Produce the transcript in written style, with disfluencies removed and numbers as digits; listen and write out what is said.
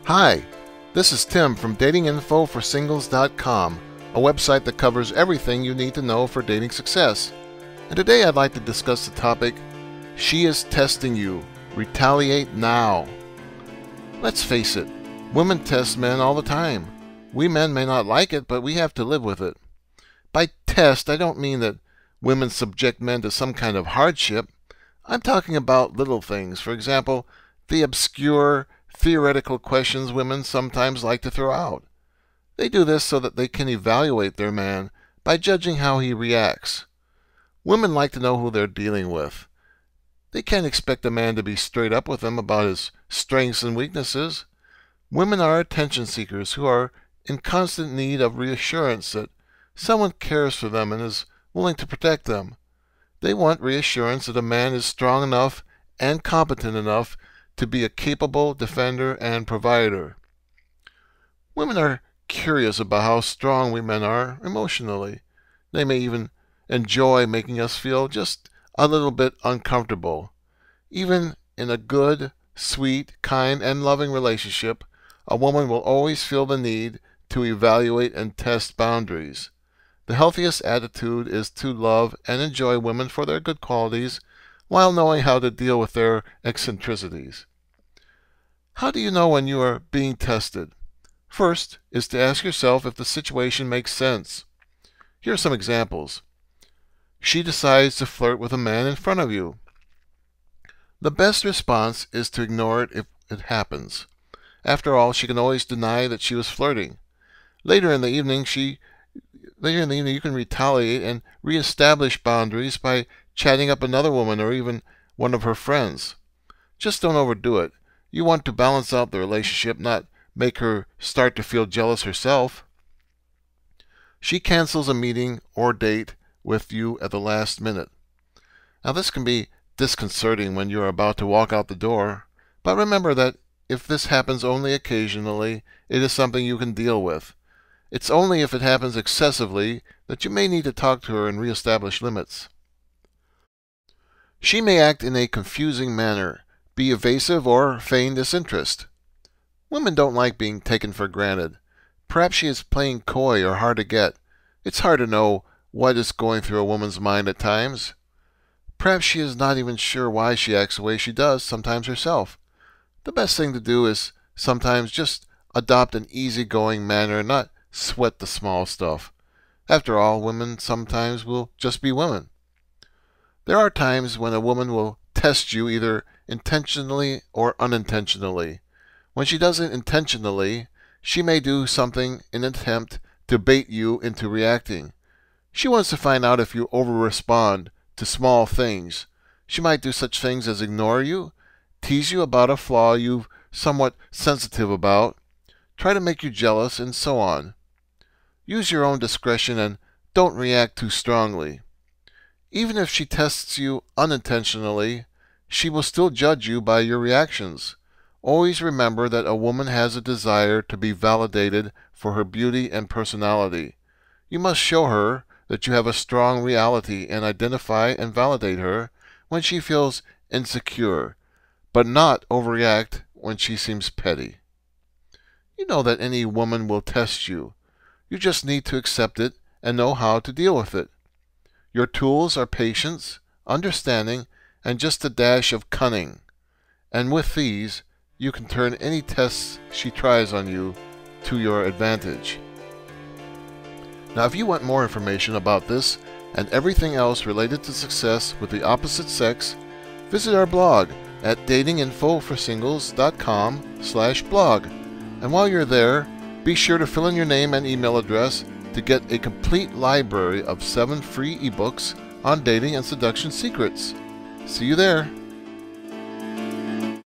Hi, this is Tim from datinginfoforsingles.com, a website that covers everything you need to know for dating success. And today I'd like to discuss the topic, She is Testing You. Retaliate Now. Let's face it, women test men all the time. We men may not like it, but we have to live with it. By test, I don't mean that women subject men to some kind of hardship. I'm talking about little things. For example, the obscure, theoretical questions women sometimes like to throw out. They do this so that they can evaluate their man by judging how he reacts. Women like to know who they're dealing with. They can't expect a man to be straight up with them about his strengths and weaknesses. Women are attention seekers who are in constant need of reassurance that someone cares for them and is willing to protect them. They want reassurance that a man is strong enough and competent enough to be a capable defender and provider. Women are curious about how strong we men are emotionally. They may even enjoy making us feel just a little bit uncomfortable. Even in a good, sweet, kind, and loving relationship, a woman will always feel the need to evaluate and test boundaries. The healthiest attitude is to love and enjoy women for their good qualities while knowing how to deal with their eccentricities. How do you know when you are being tested? First is to ask yourself if the situation makes sense. Here are some examples. She decides to flirt with a man in front of you. The best response is to ignore it if it happens. After all, she can always deny that she was flirting. Later in the evening, you can retaliate and reestablish boundaries by chatting up another woman or even one of her friends. Just don't overdo it. You want to balance out the relationship, not make her start to feel jealous herself. She cancels a meeting or date with you at the last minute. Now this can be disconcerting when you're about to walk out the door, but remember that if this happens only occasionally, it is something you can deal with. It's only if it happens excessively that you may need to talk to her and reestablish limits. She may act in a confusing manner, be evasive, or feign disinterest. Women don't like being taken for granted. Perhaps she is playing coy or hard to get. It's hard to know what is going through a woman's mind at times. Perhaps she is not even sure why she acts the way she does sometimes herself. The best thing to do is sometimes just adopt an easygoing manner and not sweat the small stuff. After all, women sometimes will just be women. There are times when a woman will test you either intentionally or unintentionally. When she does it intentionally, she may do something in an attempt to bait you into reacting. She wants to find out if you over-respond to small things. She might do such things as ignore you, tease you about a flaw you're somewhat sensitive about, try to make you jealous, and so on. Use your own discretion and don't react too strongly. Even if she tests you unintentionally, she will still judge you by your reactions. Always remember that a woman has a desire to be validated for her beauty and personality. You must show her that you have a strong reality and identify and validate her when she feels insecure, but not overreact when she seems petty. You know that any woman will test you. You just need to accept it and know how to deal with it. Your tools are patience, understanding, and just a dash of cunning. And with these, you can turn any tests she tries on you to your advantage. Now, if you want more information about this and everything else related to success with the opposite sex, visit our blog at datinginfoforsingles.com/blog. And while you're there, be sure to fill in your name and email address to get a complete library of 7 free ebooks on dating and seduction secrets. See you there.